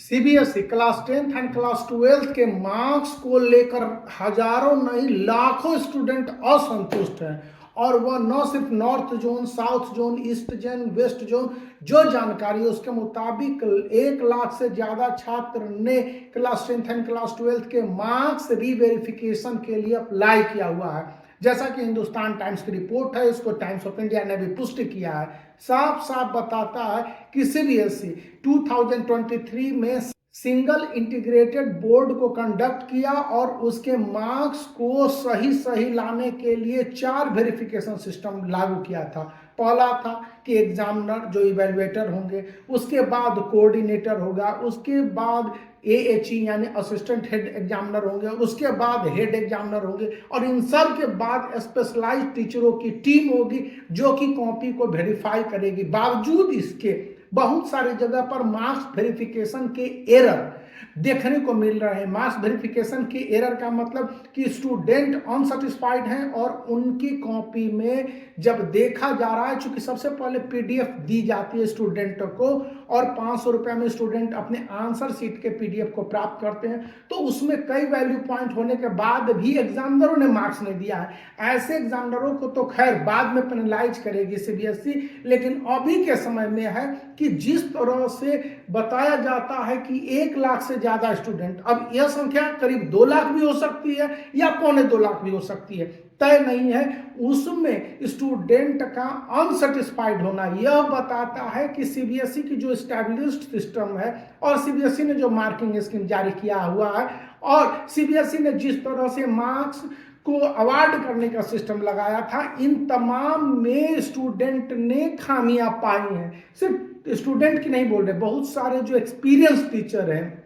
CBSE class 10th and class 12th के marks को लेकर हजारों नहीं लाखों स्टूडेंट असंतुष्ट हैं। और वह न सिर्फ north zone, south zone, east zone, west zone, जो जानकारी है उसके मुताबिक 1 लाख से ज़्यादा छात्र ने class 10th and class 12th के मार्क्स रीवेरिफिकेशन के लिए अप्लाई किया हुआ है। जैसा कि हिंदुस्तान टाइम्स की रिपोर्ट है, इसको टाइम्स ऑफ इंडिया ने भी पुष्टि किया है। साफ साफ बताता है कि सीबीएसई 2023 में सिंगल इंटीग्रेटेड बोर्ड को कंडक्ट किया और उसके मार्क्स को सही लाने के लिए 4 वेरिफिकेशन सिस्टम लागू किया था। पहला था कि एग्जामिनर जो इवेलुएटर होंगे, उसके बाद कोऑर्डिनेटर होगा, उसके बाद एएचई यानी असिस्टेंट हेड एग्जामिनर होंगे, और उसके बाद हेड एग्जामिनर होंगे, और इन सब के बाद स्पेशलाइज्ड टीचरों की टीम होगी जो कि कॉपी को वेरीफाई करेगी। बावजूद इसके बहुत सारी जगह पर मार्क्स वेरिफिकेशन के एरर देखने को मिल रहे हैं। मार्क्स वेरिफिकेशन के एरर का मतलब कि स्टूडेंट अनसेटिस्फाइड हैं और उनकी कॉपी में जब देखा जा रहा है, चूंकि सबसे पहले पीडीएफ दी जाती है स्टूडेंट को और 500 रुपये में स्टूडेंट अपने आंसर शीट के पीडीएफ को प्राप्त करते हैं, तो उसमें कई वैल्यू पॉइंट होने के बाद भी एग्जामिनरों ने मार्क्स नहीं दिया है। ऐसे एग्जामिनरों को तो खैर बाद में पेनलाइज करेगी सीबीएसई, लेकिन अभी के समय में है कि जिस तरह से बताया जाता है कि 1 लाख से ज्यादा स्टूडेंट, अब यह संख्या करीब 2 लाख भी हो सकती है या 1.25 लाख भी हो सकती है, तय नहीं है, उसमें स्टूडेंट का अनसेटिस्फाइड होना यह बताता है कि सीबीएसई की जो एस्टैब्लिश्ड सिस्टम है और सीबीएसई ने जो मार्किंग स्कीम जारी किया हुआ है और सीबीएसई ने जिस तरह से मार्क्स को अवार्ड करने का सिस्टम लगाया था, इन तमाम में स्टूडेंट ने खामियां पाई हैं। सिर्फ स्टूडेंट की नहीं बोल रहे, बहुत सारे जो एक्सपीरियंस टीचर हैं,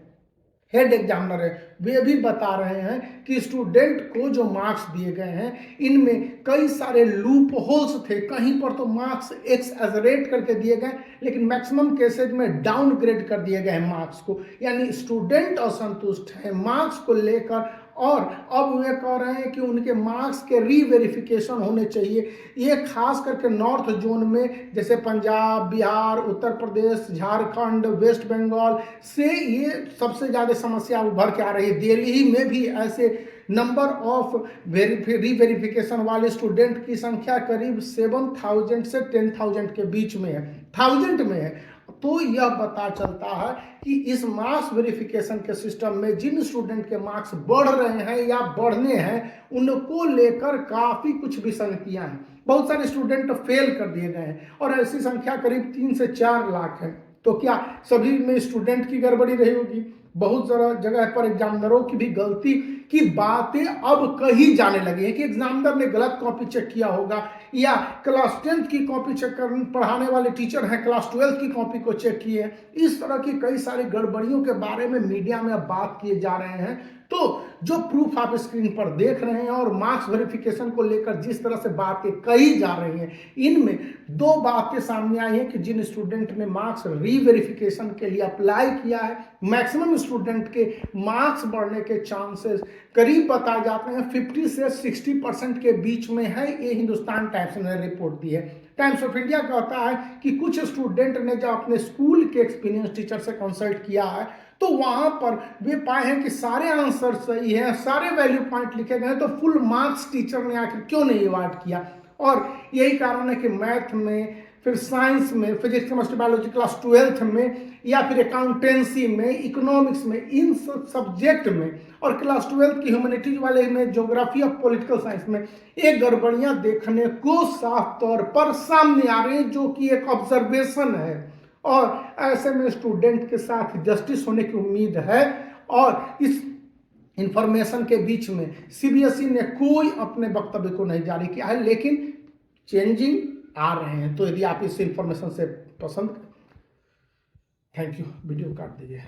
हेड एग्जामिनर है, वे भी बता रहे हैं कि स्टूडेंट को जो मार्क्स दिए गए हैं इनमें कई सारे लूप होल्स थे। कहीं पर तो मार्क्स एक्सएजरेट करके दिए गए, लेकिन मैक्सिमम केसेज में डाउनग्रेड कर दिए गए हैं मार्क्स को। यानी स्टूडेंट असंतुष्ट है मार्क्स को लेकर और अब वे कह रहे हैं कि उनके मार्क्स के रीवेरिफिकेशन होने चाहिए। ये खास करके नॉर्थ जोन में, जैसे पंजाब, बिहार, उत्तर प्रदेश, झारखंड, वेस्ट बंगाल से ये सबसे ज़्यादा समस्या उभर के आ रही है। दिल्ली में भी ऐसे नंबर ऑफ रीवेरिफिकेशन वाले स्टूडेंट की संख्या करीब 7,000 से 10,000 के बीच में है, 1000 में है। तो यह पता चलता है कि इस मार्क्स वेरिफिकेशन के सिस्टम में जिन स्टूडेंट के मार्क्स बढ़ रहे हैं या बढ़ने हैं, उनको लेकर काफ़ी कुछ विसंगतियां हैं। बहुत सारे स्टूडेंट फेल कर दिए गए हैं और ऐसी संख्या करीब 3 से 4 लाख है। तो क्या सभी में स्टूडेंट की गड़बड़ी रही होगी? बहुत सारा जगह पर एग्जामिनरों की भी गलती की बातें अब कही जाने लगी है कि एग्जामिनर ने गलत कॉपी चेक किया होगा, या क्लास 10th की कॉपी चेक कर पढ़ाने वाले टीचर हैं क्लास 12th की कॉपी को चेक किए। इस तरह की कई सारी गड़बड़ियों के बारे में मीडिया में अब बात किए जा रहे हैं। तो जो प्रूफ आप स्क्रीन पर देख रहे हैं और मार्क्स वेरिफिकेशन को लेकर जिस तरह से बातें कही जा रही हैं, इनमें 2 बातें सामने आई हैं कि जिन स्टूडेंट ने मार्क्स रीवेरिफिकेशन के लिए अप्लाई किया है, मैक्सिमम स्टूडेंट के मार्क्स बढ़ने के चांसेस करीब बताए जाते हैं 50 से 60% के बीच में है। ये हिंदुस्तान टाइम्स ने रिपोर्ट दी है। टाइम्स ऑफ इंडिया कहता है कि कुछ स्टूडेंट ने जब अपने स्कूल के एक्सपीरियंस टीचर से कंसल्ट किया है तो वहां पर वे पाए हैं कि सारे आंसर सही हैं, सारे वैल्यू पॉइंट लिखे गए, तो फुल मार्क्स टीचर ने आखिर क्यों नहीं अवार्ड किया? और यही कारण है कि मैथ में, फिर साइंस में, physics, chemistry, biology class 12th में, या फिर अकाउंटेंसी में, इकोनॉमिक्स में, इन सब सब्जेक्ट में, और क्लास 12th की ह्यूमैनिटीज वाले में, ज्योग्राफी और पॉलिटिकल साइंस में ये गड़बड़ियां देखने को साफ तौर पर सामने आ रही हैं, जो कि एक ऑब्जर्वेशन है और ऐसे में स्टूडेंट के साथ जस्टिस होने की उम्मीद है। और इस इंफॉर्मेशन के बीच में सीबीएसई ने कोई अपने वक्तव्य को नहीं जारी किया है, लेकिन चेंजिंग आ रहे हैं। तो यदि आप इस इंफॉर्मेशन से पसंद, थैंक यू, वीडियो काट दीजिए।